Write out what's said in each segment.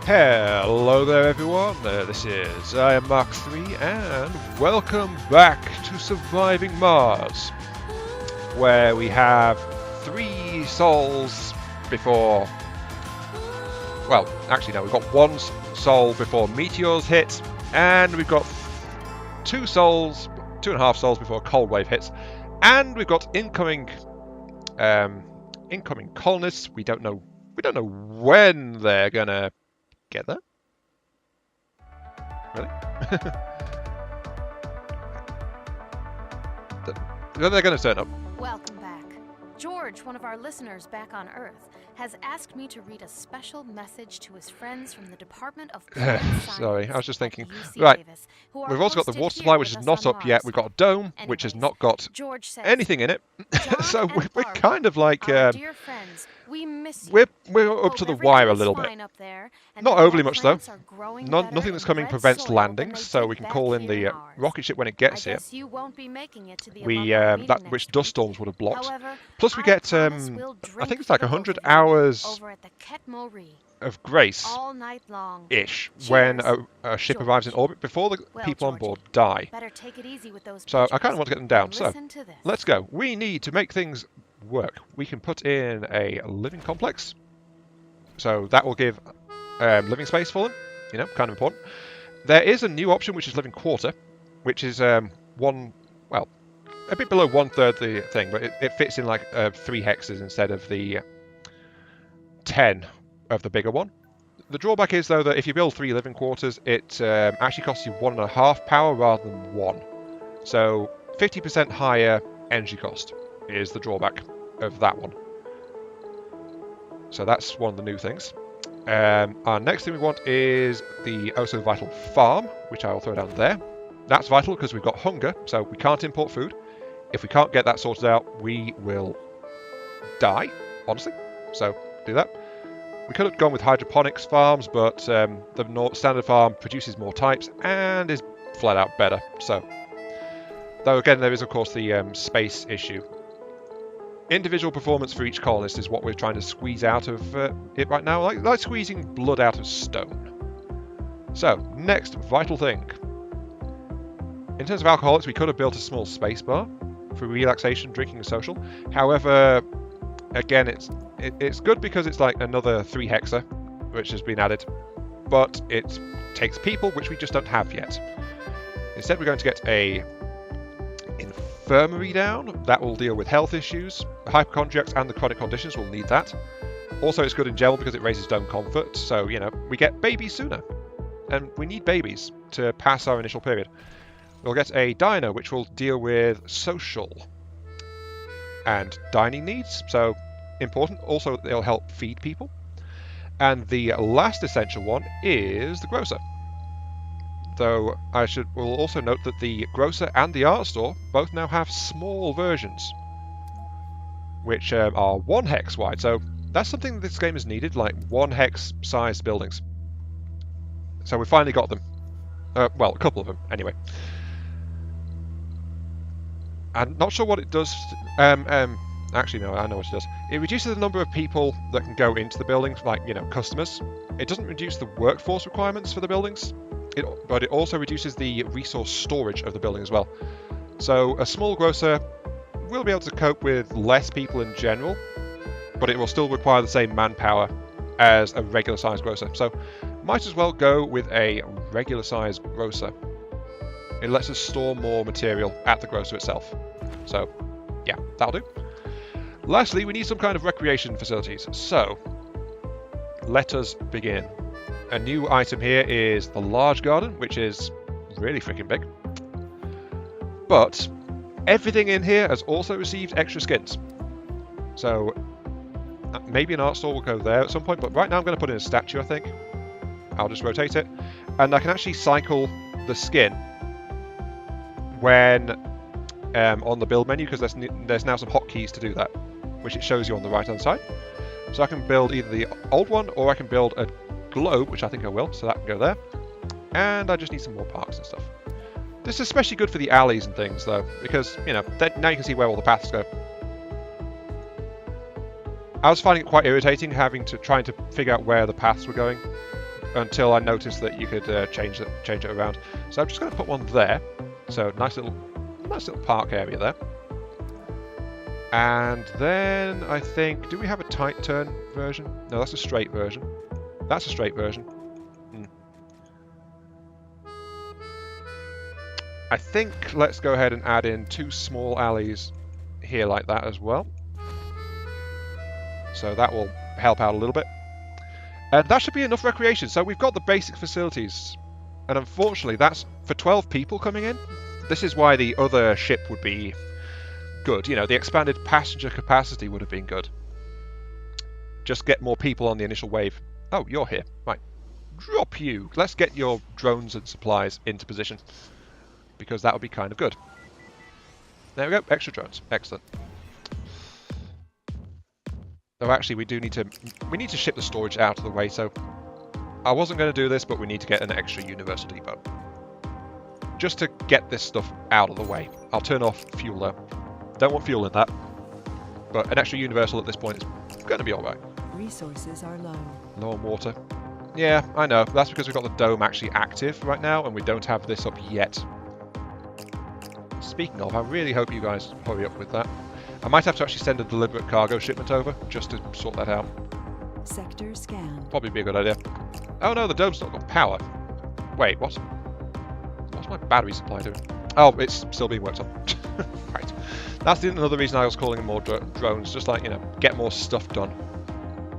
Hello there everyone, I am Mark 3 and welcome back to Surviving Mars, where we have 3 souls before, well actually no, we've got 1 soul before meteors hit, and we've got 2 souls, 2.5 souls before cold wave hits, and we've got incoming colonists. We don't know when they're gonna get there. Really? They're going to turn up. Welcome back. George, one of our listeners back on Earth, has asked me to read a special message to his friends from the Department of Sorry, I was just thinking. Right, we've also got the water supply, which is not up yet. We've got a dome, which has not got anything in it. So we're kind of like we're up to the wire a little bit. Not overly much though. Nothing that's coming prevents landings, so we can call in the rocket ship when it gets here. Which dust storms would have blocked. Plus we get I think it's like 100 hours of grace ish when a ship arrives in orbit before the people on board die. So I kind of want to get them down. So let's go. We need to make things work. We can put in a living complex. So that will give living space for them. You know, kind of important. There is a new option which is living quarter, which is a bit below 1/3 the thing, but it fits in like 3 hexes instead of the 10 of the bigger one. The drawback is though that if you build 3 living quarters, it actually costs you 1.5 power rather than 1. So 50% higher energy cost is the drawback of that one. So that's one of the new things. Our next thing we want is the oh so vital farm, which I will throw down there. That's vital because we've got hunger, so we can't import food. If we can't get that sorted out, we will die, honestly. So do that. We could have gone with hydroponics farms, but the standard farm produces more types and is flat out better. So, though again, there is of course the space issue. Individual performance for each colonist is what we're trying to squeeze out of it right now, like squeezing blood out of stone. So, next vital thing. In terms of alcoholics, we could have built a small space bar for relaxation, drinking, and social. However, again, it's good because it's like another 3 hexa, which has been added, but it takes people, which we just don't have yet. Instead, we're going to get a infirmary down. That will deal with health issues. The hypochondriacs and the chronic conditions will need that. Also, it's good in general because it raises dome comfort, so, you know, we get babies sooner. And we need babies to pass our initial period. We'll get a diner, which will deal with social and dining needs, so important. Also, it'll help feed people. And the last essential one is the grocer. Though we'll also note that the grocer and the art store both now have small versions, which are 1 hex wide. So that's something that this game has needed, like 1 hex sized buildings. So we finally got them. Well, a couple of them, anyway. I'm not sure what it does. Actually, no, I know what it does. It reduces the number of people that can go into the buildings, like, you know, customers. It doesn't reduce the workforce requirements for the buildings, but it also reduces the resource storage of the building as well. So a small grocer will be able to cope with less people in general, but it will still require the same manpower as a regular sized grocer. So might as well go with a regular sized grocer. It lets us store more material at the grocer itself. So, yeah, that'll do. Lastly, we need some kind of recreation facilities. So, let us begin. A new item here is the large garden, which is really freaking big. But everything in here has also received extra skins. So, maybe an art store will go there at some point, but right now I'm going to put in a statue, I think. I'll just rotate it. And I can actually cycle the skin when on the build menu, because there's now some hotkeys to do that, which it shows you on the right hand side. So I can build either the old one or I can build a globe, which I think I will, so that can go there. And I just need some more parks and stuff. This is especially good for the alleys and things though, because, you know, now you can see where all the paths go. I was finding it quite irritating trying to figure out where the paths were going. until I noticed that you could change it around. So I'm just going to put one there. So nice little park area there. And then I think, do we have a tight turn version? No, that's a straight version. That's a straight version. I think let's go ahead and add in 2 small alleys here like that as well. So that will help out a little bit. And that should be enough recreation. So we've got the basic facilities. And unfortunately, that's for 12 people coming in. This is why the other ship would be good. You know, the expanded passenger capacity would have been good. Just get more people on the initial wave. Oh, you're here. Right. Drop you. Let's get your drones and supplies into position, because that would be kind of good. There we go. Extra drones. Excellent. Though actually, we need to ship the storage out of the way, so I wasn't going to do this, but we need to get an extra universal depot. Just to get this stuff out of the way. I'll turn off fuel though. Don't want fuel in that. But an extra universal at this point is going to be alright. Resources are low. Low on water. Yeah, I know. That's because we've got the dome actually active right now, and we don't have this up yet. Speaking of, I really hope you guys hurry up with that. I might have to actually send a deliberate cargo shipment over, just to sort that out. Sector scan. Probably be a good idea. Oh no, the dome's not got power. Wait, what's my battery supply doing? Oh, it's still being worked on. Right. That's another reason I was calling them more drones, just like, you know, get more stuff done.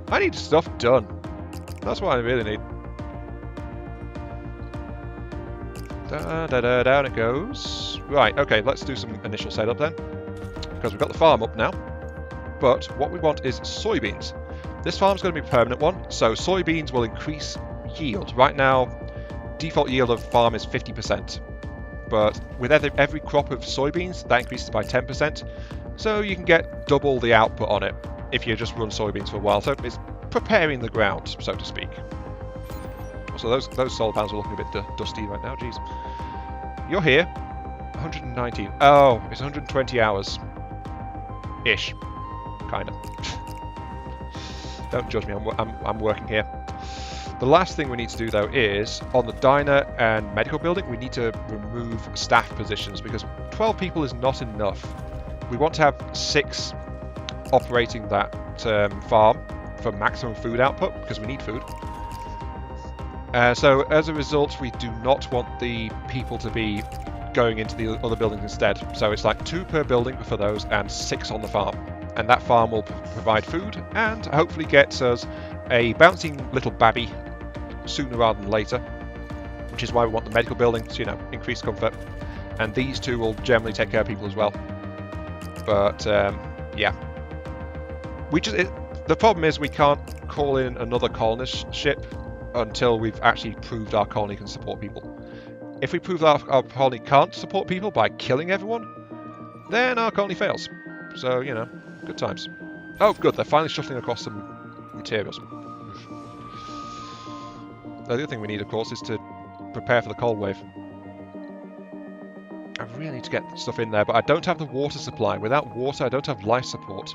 I need stuff done. That's what I really need. Down it goes. Right, okay, let's do some initial setup then. Because we've got the farm up now. But what we want is soybeans. This farm's going to be a permanent one, so soybeans will increase yield. Right now, default yield of farm is 50%. But with every crop of soybeans, that increases by 10%. So you can get double the output on it if you just run soybeans for a while. So it's preparing the ground, so to speak. So those solar panels are looking a bit dusty right now. Jeez. You're here. 119. Oh, it's 120 hours. Ish. Kind of. Don't judge me. I'm working here. The last thing we need to do though is on the diner and medical building, we need to remove staff positions because 12 people is not enough. We want to have 6 operating that farm for maximum food output because we need food. So as a result, we do not want the people to be going into the other buildings instead. So it's like 2 per building for those and 6 on the farm. And that farm will provide food and hopefully gets us a bouncing little babby sooner rather than later, which is why we want the medical buildings, you know, increase comfort. And these 2 will generally take care of people as well. But yeah, the problem is we can't call in another colonist ship until we've actually proved our colony can support people. If we prove that our colony can't support people by killing everyone, then our colony fails. So, you know, good times. Oh, good, they're finally shuffling across some materials. The other thing we need, of course, is to prepare for the cold wave. I really need to get stuff in there, but I don't have the water supply. Without water, I don't have life support.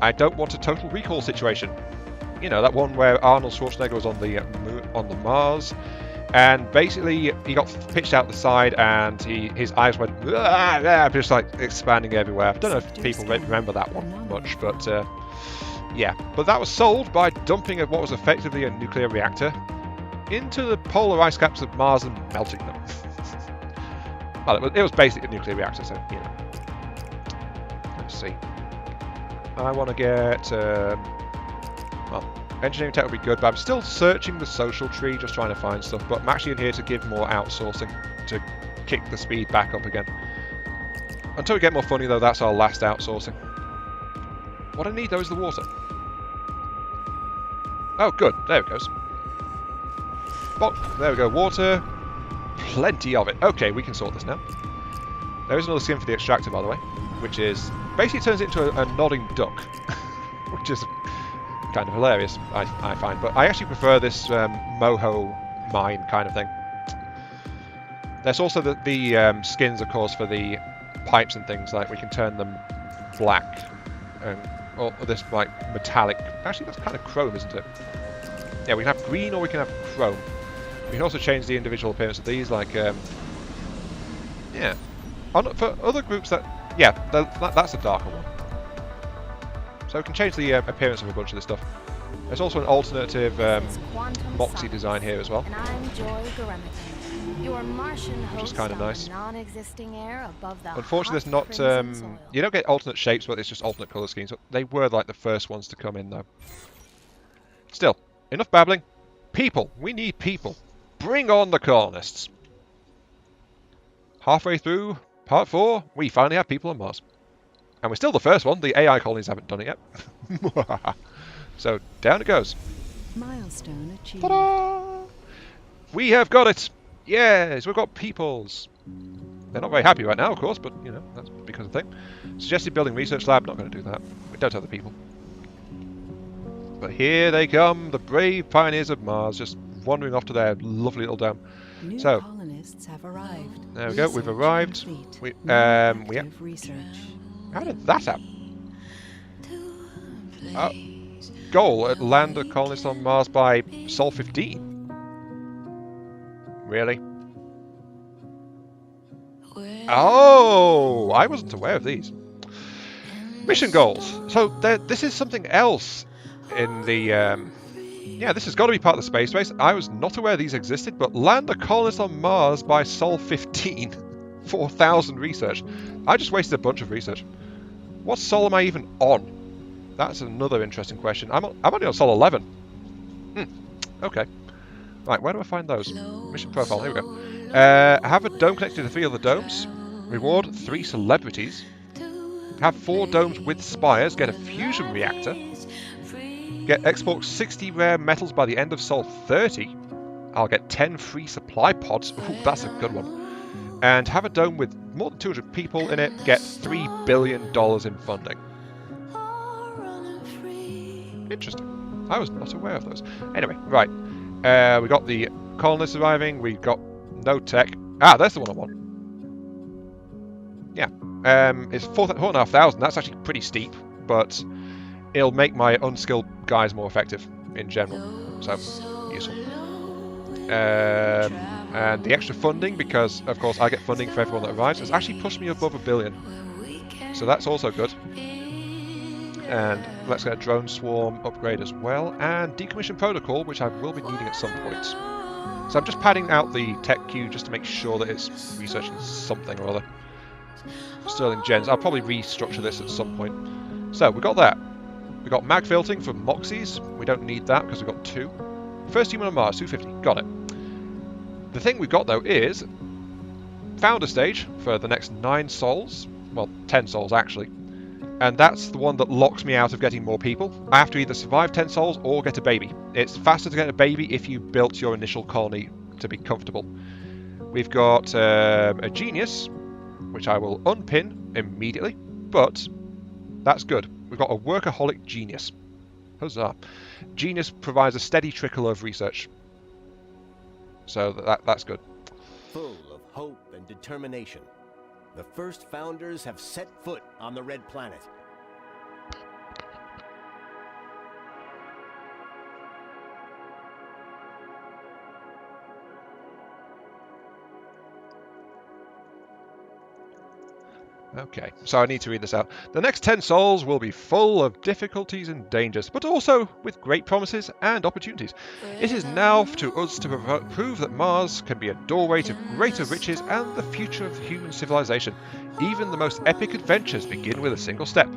I don't want a total recall situation. You know, that one where Arnold Schwarzenegger was on the Mars, and basically he got pitched out the side, and his eyes went just like expanding everywhere. I don't know if people remember that one much, but yeah. But that was solved by dumping what was effectively a nuclear reactor into the polar ice caps of Mars and melting them. Well, it was basically a nuclear reactor, so you know. Let's see. I want to get well, engineering tech would be good, but I'm still searching the social tree, just trying to find stuff. But I'm actually in here to give more outsourcing to kick the speed back up again. Until we get more funding, though, that's our last outsourcing. What I need, though, is the water. Oh, good. There it goes. Bonk. There we go. Water. Plenty of it. Okay, we can sort this now. There is another skin for the extractor, by the way, which is basically turns it into a nodding duck, which is kind of hilarious, I find. But I actually prefer this moho mine kind of thing. There's also the skins, of course, for the pipes and things. Like we can turn them black, or this like metallic. Actually, that's kind of chrome, isn't it? Yeah, we can have green or we can have chrome. We can also change the individual appearance of these, like, yeah. For other groups yeah, that's a darker one. So we can change the appearance of a bunch of this stuff. There's also an alternative Moxie design here as well. And I'm Joy Garemicon, your Martian host, which is kind of nice. Non-existing air above the Unfortunately, there's not. soil. You don't get alternate shapes, but it's just alternate color schemes. They were like the first ones to come in, though. Still, enough babbling. People, we need people. Bring on the colonists. Halfway through part 4, we finally have people on Mars, and we're still the first one. The AI colonies haven't done it yet. So down it goes. Milestone achieved. Ta-da! We have got it! Yes, we've got peoples. They're not very happy right now, of course, but, you know, that's because of the thing. Suggested building research lab, not going to do that. We don't have the people. But here they come, the brave pioneers of Mars, just wandering off to their lovely little dome. New So, colonists have arrived. there we go, we've Research arrived. complete. We, Now yeah. active research. How did that happen? Goal, land a colonist on Mars by Sol 15. Really? Oh, I wasn't aware of these. Mission goals. So this is something else in the... yeah, this has got to be part of the space race. I was not aware these existed, but land a colonist on Mars by Sol 15. 4,000 research. I just wasted a bunch of research. What Sol am I even on? That's another interesting question. I'm only on Sol 11. Okay. Right, where do I find those? Mission profile, here we go. Have a dome connected to 3 other domes. Reward 3 celebrities. Have 4 domes with spires. Get a fusion reactor. Get export 60 rare metals by the end of Sol 30. I'll get 10 free supply pods. Ooh, that's a good one. And have a dome with more than 200 people in it. Get $3 billion in funding. Interesting. I was not aware of those. Anyway, right. We got the colonists arriving. We got no tech. Ah, that's the one I want. Yeah. It's 4,500. That's actually pretty steep, but it'll make my unskilled guys more effective in general. So, useful. And the extra funding, because, of course, I get funding for everyone that arrives, has actually pushed me above $1 billion. So that's also good. And let's get a drone swarm upgrade as well, and decommission protocol, which I will be needing at some point. So I'm just padding out the tech queue just to make sure that it's researching something or other. Sterling gens. I'll probably restructure this at some point. So we got that. We got mag filtering for Moxies. We don't need that because we've got 2. First human on Mars, 250. Got it. The thing we've got though is founder stage for the next 9 sols. Well, 10 sols actually. And that's the one that locks me out of getting more people. I have to either survive 10 sols or get a baby. It's faster to get a baby if you built your initial colony to be comfortable. We've got a genius, which I will unpin immediately, but that's good. We've got a workaholic genius. Huzzah. Genius provides a steady trickle of research. So that's good. Full of hope and determination, the first founders have set foot on the Red Planet. Okay, so I need to read this out. The next 10 sols will be full of difficulties and dangers, but also with great promises and opportunities. It is now to us to prove that Mars can be a doorway to greater riches and the future of human civilization. Even the most epic adventures begin with a single step.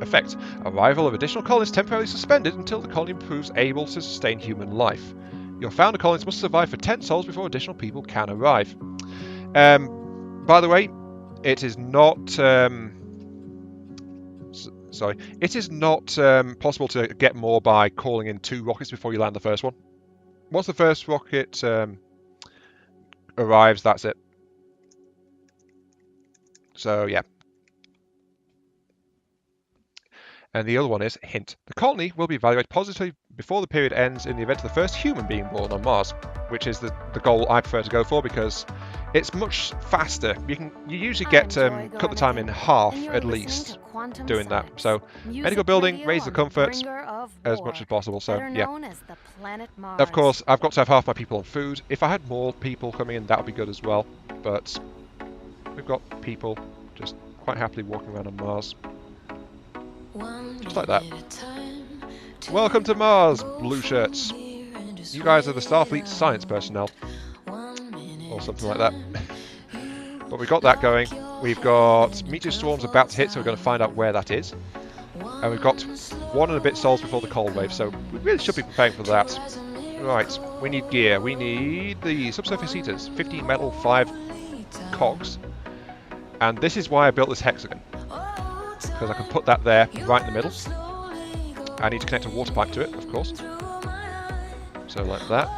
Effect: arrival of additional colonists temporarily suspended until the colony proves able to sustain human life. Your founder colonists must survive for 10 sols before additional people can arrive. By the way, it is not it is not possible to get more by calling in 2 rockets before you land the first one. Once the first rocket arrives, that's it. So yeah. And the other one is, hint, the colony will be evaluated positively before the period ends in the event of the first human being born on Mars, which is the goal I prefer to go for, because it's much faster. You usually get cut the time in half at least doing that. So medical building, raise the comforts as much as possible. So yeah. Of course, I've got to have half my people on food. If I had more people coming in, that would be good as well. But we've got people just quite happily walking around on Mars. Just like that. Welcome to Mars, blue shirts. You guys are the Starfleet science personnel. Or something like that. But we've got that going. We've got meteor swarms about to hit, so we're going to find out where that is. And we've got 1 and a bit sols before the cold wave, so we really should be preparing for that. Right, we need gear. We need the subsurface heaters. 15 metal, 5 cogs. And this is why I built this hexagon. Because I can put that there, right in the middle. I need to connect a water pipe to it, of course. So like that.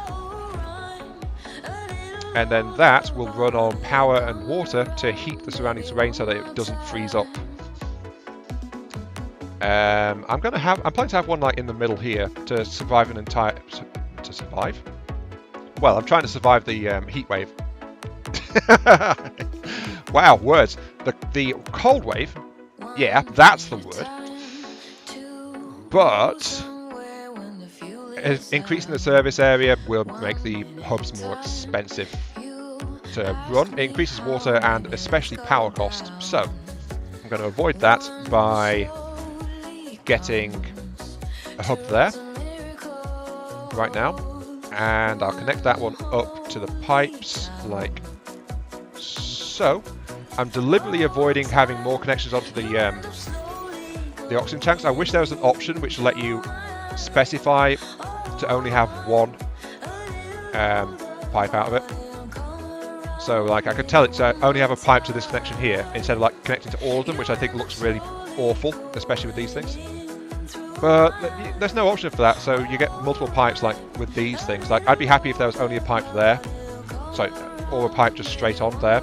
And then that will run on power and water to heat the surrounding terrain so that it doesn't freeze up. I'm planning to have one like in the middle here to survive an entire... To survive? Well, I'm trying to survive the heat wave. Wow, words. The cold wave, yeah, that's the word. But increasing the service area will make the hubs more expensive to run. It increases water and especially power cost. So I'm going to avoid that by getting a hub there right now. And I'll connect that one up to the pipes like so. I'm deliberately avoiding having more connections onto the oxygen tanks. I wish there was an option which let you specify to only have one pipe out of it. So like I could tell it to only have a pipe to this connection here instead of like connecting to all of them, which I think looks really awful, especially with these things. But there's no option for that, so you get multiple pipes like with these things. Like I'd be happy if there was only a pipe there, sorry, or a pipe just straight on there,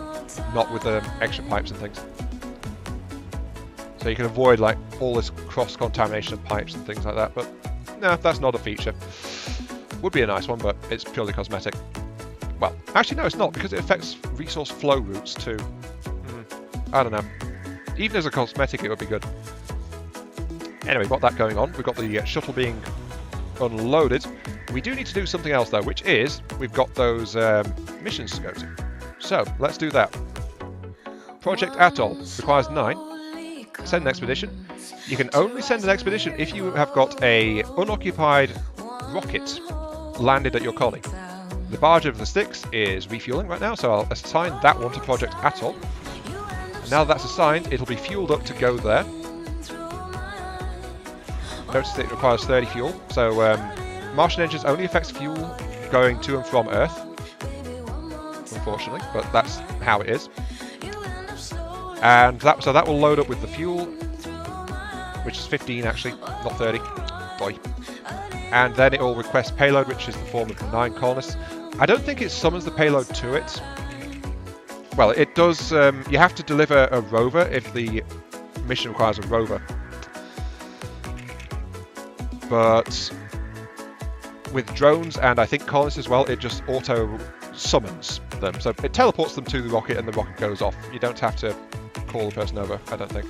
not with the extra pipes and things. So you can avoid like all this cross-contamination of pipes and things like that. But no, that's not a feature. Would be a nice one, but it's purely cosmetic. Well, actually no, it's not, because it affects resource flow routes too. I don't know. Even as a cosmetic, it would be good. Anyway, got that going on. We've got the shuttle being unloaded. We do need to do something else though, which is we've got those missions to go to. So let's do that. Project Atoll requires 9. Send an expedition. You can only send an expedition if you have got a unoccupied rocket landed at your colony. The barge of the Styx is refueling right now, so I'll assign that one to Project Atoll. And now that's assigned, it'll be fueled up to go there. Notice that it requires 30 fuel, so Martian engines only affects fuel going to and from Earth, unfortunately, but that's how it is. And so that will load up with the fuel, which is 15 actually, not 30. Boy. And then it will request payload, which is the form of the 9 colonists. I don't think it summons the payload to it. Well, it does. You have to deliver a rover if the mission requires a rover. But with drones and I think colonists as well, it just auto summons them. So it teleports them to the rocket and the rocket goes off. You don't have to call the person over, I don't think.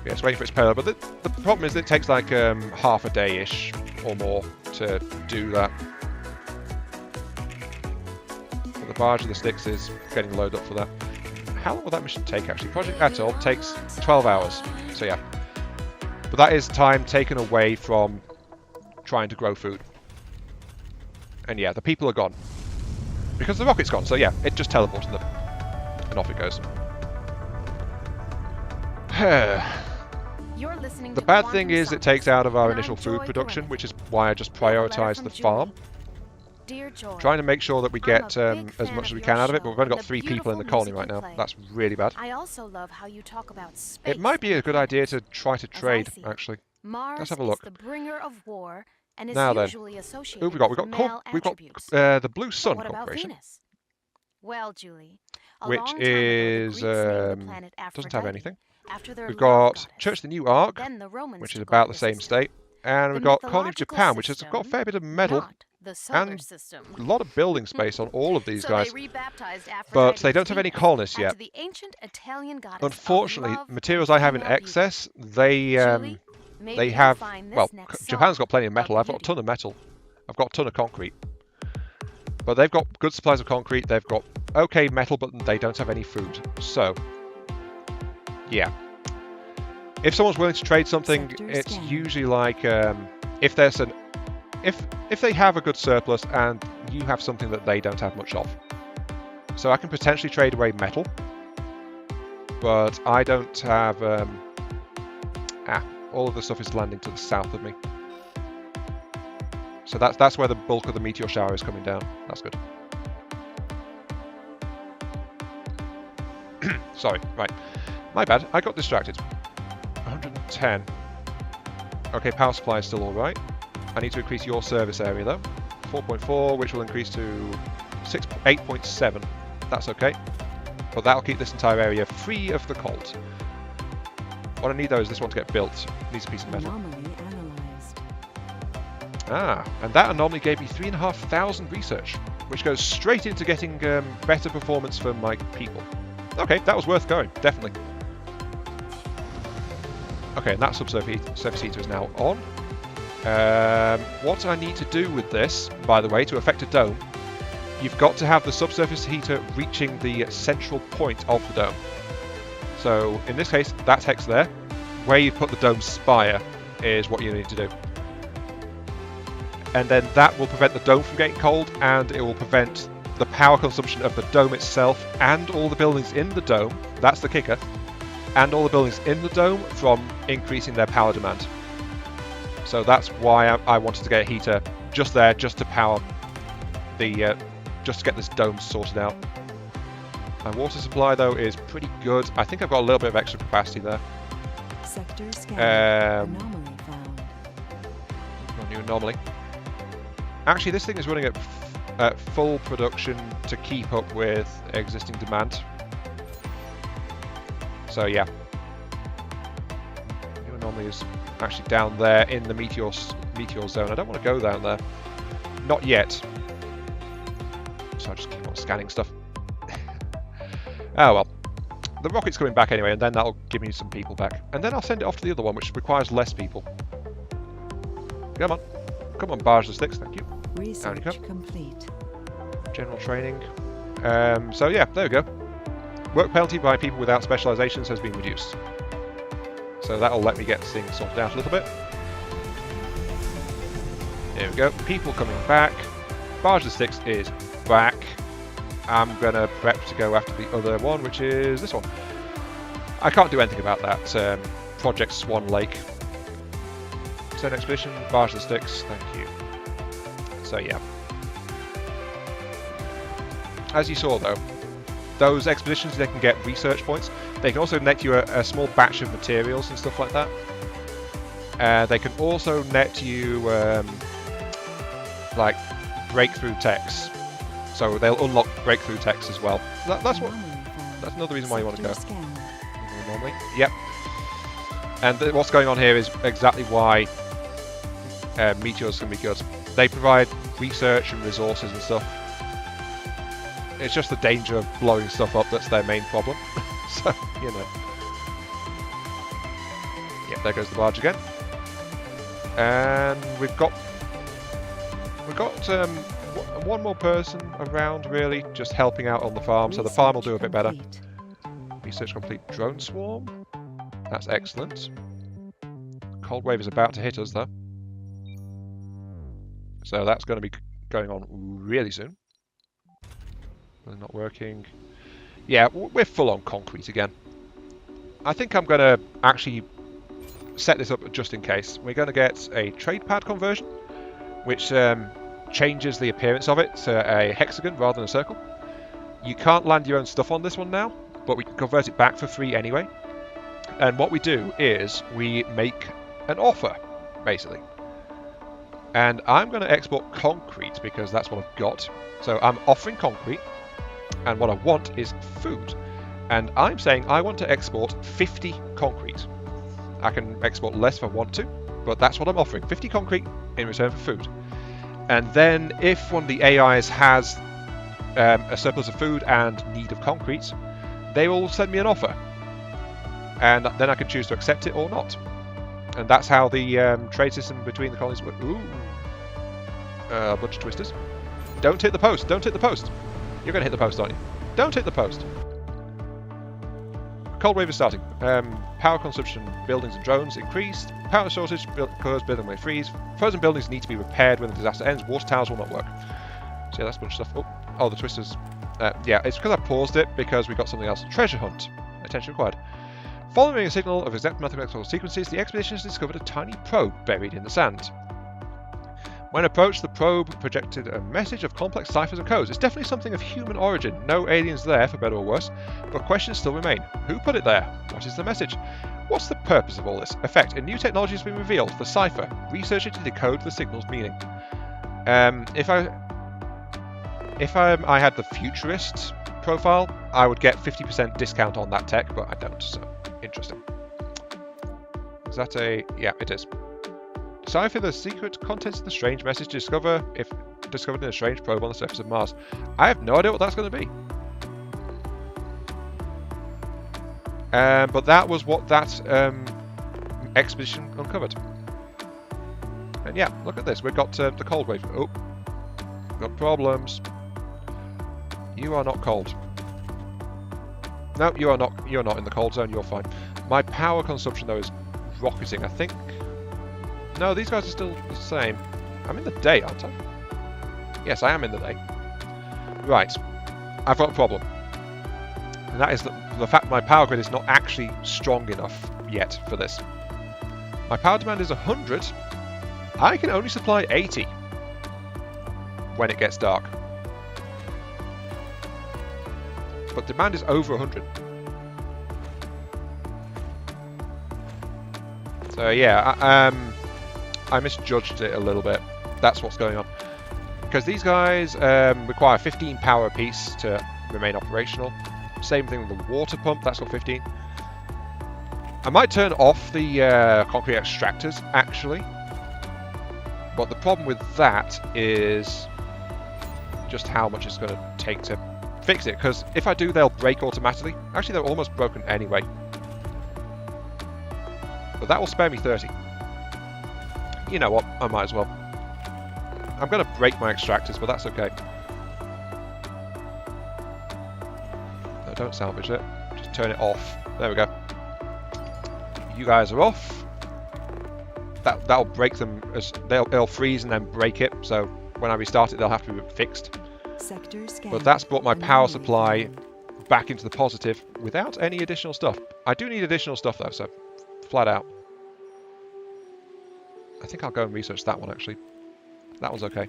Yeah, it's waiting for its payload, but the problem is that it takes like half a day-ish or more to do that. But the barge of the Styx is getting loaded up for that. How long will that mission take actually? Project Atoll takes 12 hours, so yeah. But that is time taken away from trying to grow food. And yeah, the people are gone. Because the rocket's gone, so yeah, it just teleported them. And off it goes. The bad thing is it takes out of our initial food production, which is why I just prioritize the farm. Trying to make sure that we get as much as we can out of it, but we've only got 3 people in the colony right now. That's really bad. I also love how you talk about space. It might be a good idea to try to trade, actually. Let's have a look. Is the bringer of war and is now then, usually associated who have we got? We've got the Blue Sun Corporation. Well, Julie, which is doesn't have anything. We've got Church of the New Ark, which is about the same state, and we've got Colony of Japan, which has got a fair bit of metal, the solar And system. a lot of building space on all of these So guys. they rebaptized Aphrodite But they don't have any Venus colonists after yet. the ancient Italian goddess of Unfortunately, love materials and I have in female beauty. excess, they Julie, maybe they you'll have, find this well, next Japan's song got plenty of metal. a I've got a beauty. ton of metal. I've got a ton of concrete. But they've got good supplies of concrete. They've got okay metal, but they don't have any food. So, yeah. If someone's willing to trade something, Sector it's scan. usually like if there's an if they have a good surplus and you have something that they don't have much of. So I can potentially trade away metal, but I don't have all of the stuff is landing to the south of me. So that's where the bulk of the meteor shower is coming down. That's good. Sorry, right. My bad, I got distracted. 110. Okay, power supply is still alright. I need to increase your service area though. 4.4, which will increase to 8.7. That's okay. But that'll keep this entire area free of the cold. What I need though is this one to get built. Needs a piece of metal. Anomaly analyzed. Ah, and that anomaly gave me 3,500 research, which goes straight into getting better performance for my people. Okay, that was worth going, definitely. Okay, and that subsurface heater is now on. What I need to do with this, by the way, to affect a dome, you've got to have the subsurface heater reaching the central point of the dome. So, in this case, that hex there, where you put the dome spire, is what you need to do. And then that will prevent the dome from getting cold, and it will prevent the power consumption of the dome itself and all the buildings in the dome, that's the kicker, and all the buildings in the dome from increasing their power demand. So that's why I wanted to get a heater just there, just to power the, just to get this dome sorted out. My water supply though is pretty good. I think I've got a little bit of extra capacity there. Sector scan. Anomaly found. Got a new anomaly. Actually, this thing is running at full production to keep up with existing demand. So yeah. New anomaly is actually down there in the meteor zone. I don't want to go down there. Not yet. So I'll just keep on scanning stuff. Oh well. The rocket's coming back anyway, and then that'll give me some people back. And then I'll send it off to the other one, which requires less people. Come on. Come on, barge the sticks, thank you. Research complete. General training. So yeah, there we go. Work penalty by people without specializations has been reduced. So that'll let me get things sorted out a little bit. There we go. People coming back. Barge the Sticks is back. I'm going to prep to go after the other one, which is this one. I can't do anything about that. Project Swan Lake. Send expedition. Barge the Sticks. Thank you. So yeah. As you saw though, those expeditions, they can get research points. They can also net you a small batch of materials and stuff like that. They can also net you like breakthrough techs. So they'll unlock breakthrough techs as well. That's another reason why you want to go. Normally, yep. And what's going on here is exactly why meteors can be good. They provide research and resources and stuff. It's just the danger of blowing stuff up that's their main problem. So, you know. Yeah, there goes the barge again. And we've got one more person around, really, just helping out on the farm. So the farm will do a bit better. Research complete. Drone swarm. That's excellent. Cold wave is about to hit us, though. So that's going to be going on really soon. Really not working. Yeah, we're full on concrete again. I think I'm going to actually set this up just in case. We're going to get a trade pad conversion, which changes the appearance of it to a hexagon rather than a circle. You can't land your own stuff on this one now, but we can convert it back for free anyway. And what we do is we make an offer, basically. And I'm going to export concrete because that's what I've got. So I'm offering concrete, and what I want is food. And I'm saying I want to export 50 concrete. I can export less if I want to, but that's what I'm offering. 50 concrete in return for food. And then if one of the AIs has a surplus of food and need of concrete, they will send me an offer. And then I can choose to accept it or not. And that's how the trade system between the colonies works. Ooh. A bunch of twisters. Don't hit the post. Don't hit the post. You're going to hit the post, aren't you? Don't hit the post. Cold wave is starting. Power consumption, buildings and drones increased. Power shortage cause building may freeze. Frozen buildings need to be repaired when the disaster ends. Water towers will not work. So yeah, that's a bunch of stuff. Oh, the twisters. Yeah, it's because I paused it because we got something else. Treasure hunt. Attention required. Following a signal of exact mathematical sequences, the expedition has discovered a tiny probe buried in the sand. When approached, the probe projected a message of complex ciphers and codes. It's definitely something of human origin. No aliens there, for better or worse, but questions still remain. Who put it there? What is the message? What's the purpose of all this? Effect. A new technology has been revealed. The cipher. Research it to decode the signal's meaning. If I had the futurist profile, I would get 50% discount on that tech, but I don't, so interesting. Is that a... yeah, it is. Decipher the secret contents of the strange message discovered in a strange probe on the surface of Mars. I have no idea what that's going to be. But that was what that expedition uncovered. And yeah, look at this. We've got the cold wave. Oh, got problems. You are not cold. No, you are not. You're not in the cold zone. You're fine. My power consumption though is rocketing. I think. No, these guys are still the same. I'm in the day, aren't I? Yes, I am in the day. Right. I've got a problem. And that is the fact my power grid is not actually strong enough yet for this. My power demand is 100. I can only supply 80 when it gets dark. But demand is over 100. So yeah, I misjudged it a little bit. That's what's going on. Because these guys require 15 power apiece to remain operational. Same thing with the water pump, that's got 15. I might turn off the concrete extractors, actually. But the problem with that is just how much it's going to take to fix it. Because if I do, they'll break automatically. Actually, they're almost broken anyway. But that will spare me 30. You know what? I might as well. I'm going to break my extractors, but that's okay. No, don't salvage it. Just turn it off. There we go. You guys are off. That'll break them. As they'll freeze and then break it. So when I restart it, they'll have to be fixed. But that's brought my power supply back into the positive without any additional stuff. I do need additional stuff though, so flat out. I think I'll go and research that one actually. That one's okay.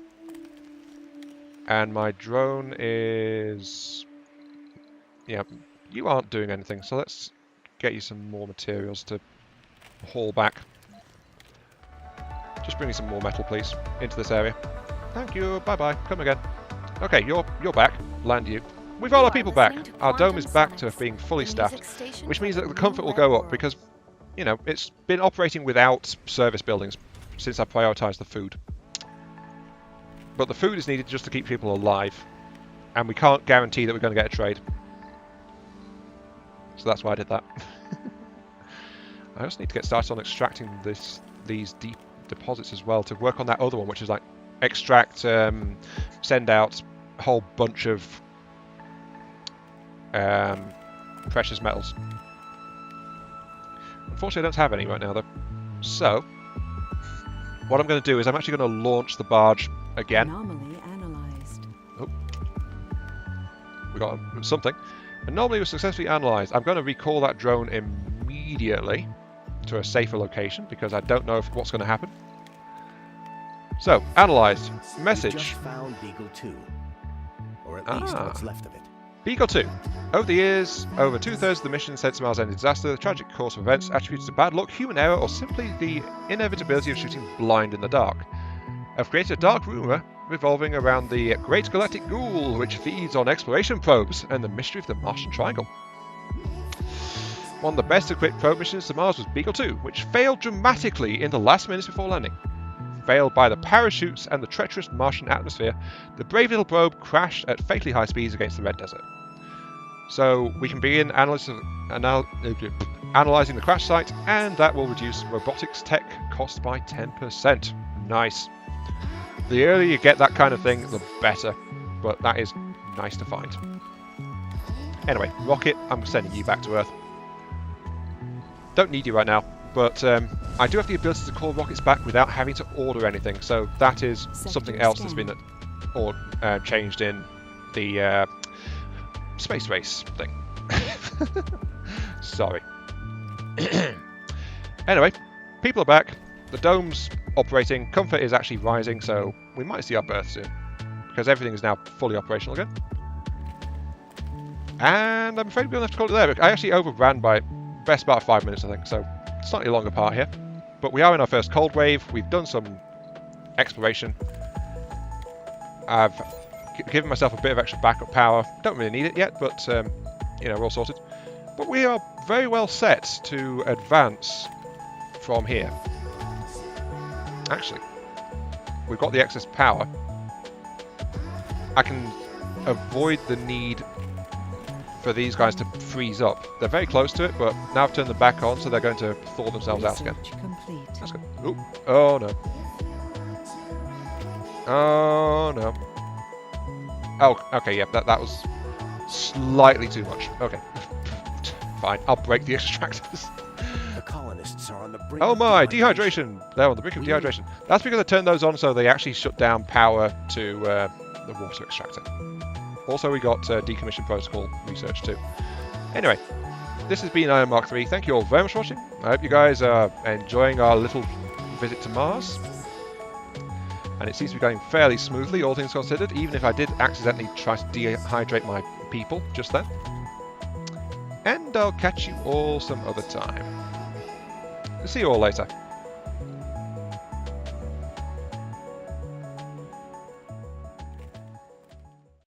And my drone is... yeah, you aren't doing anything, so let's get you some more materials to haul back. Just bring me some more metal, please, into this area. Thank you, bye-bye, come again. Okay, you're back, land you. We've all our people back. Our dome is back to being fully staffed, which means that the comfort will go up because, you know, it's been operating without service buildings since I prioritised the food. But the food is needed just to keep people alive, and we can't guarantee that we're going to get a trade. So that's why I did that. I also need to get started on extracting these deep deposits as well to work on that other one, which is like extract, send out a whole bunch of precious metals. Unfortunately, I don't have any right now, though. So, what I'm going to do is I'm actually going to launch the barge again. Anomaly analyzed. Oh, we got something. Anomaly was successfully analyzed. I'm going to recall that drone immediately to a safer location because I don't know what's going to happen. So, analyzed. Message. We just found Beagle 2, or at least what's left of it. Beagle 2. Over the years, over 2/3 of the mission sent to Mars-ended disaster, the tragic course of events attributed to bad luck, human error, or simply the inevitability of shooting blind in the dark. I've created a dark rumour revolving around the Great Galactic Ghoul, which feeds on exploration probes and the mystery of the Martian Triangle. One of the best equipped probe missions to Mars was Beagle 2, which failed dramatically in the last minutes before landing. veiled by the parachutes and the treacherous Martian atmosphere, the brave little probe crashed at fatally high speeds against the red desert. So we can begin analyzing the crash site, and that will reduce robotics tech cost by 10%. Nice. The earlier you get that kind of thing, the better, but that is nice to find. Anyway, Rocket, I'm sending you back to Earth. Don't need you right now, but I do have the ability to call rockets back without having to order anything, so that is something else that's been changed in the space race thing. Sorry. Anyway, people are back. The dome's operating. Comfort is actually rising, so we might see our berth soon, because everything is now fully operational again. And I'm afraid we're going to have to call it there. I actually overran by best part of 5 minutes, I think, so slightly longer part here. But we are in our first cold wave. We've done some exploration. I've given myself a bit of extra backup power. Don't really need it yet, but you know, we're all sorted. But we are very well set to advance from here. Actually, we've got the excess power. I can avoid the need for these guys to freeze up. They're very close to it, but now I've turned them back on, so they're going to thaw themselves out again. Complete. That's good. Ooh. Oh no. Oh no. Oh, okay, yeah, that was slightly too much. Okay. Fine, I'll break the extractors. The colonists are on the brink. Oh of my, dehydration! They're on the brink of dehydration. That's because I turned those on so they actually shut down power to the water extractor. Also, we got decommission protocol research too. Anyway, this has been Iron Mark 3. Thank you all very much for watching. I hope you guys are enjoying our little visit to Mars. And it seems to be going fairly smoothly, all things considered, even if I did accidentally try to dehydrate my people just then. And I'll catch you all some other time. See you all later.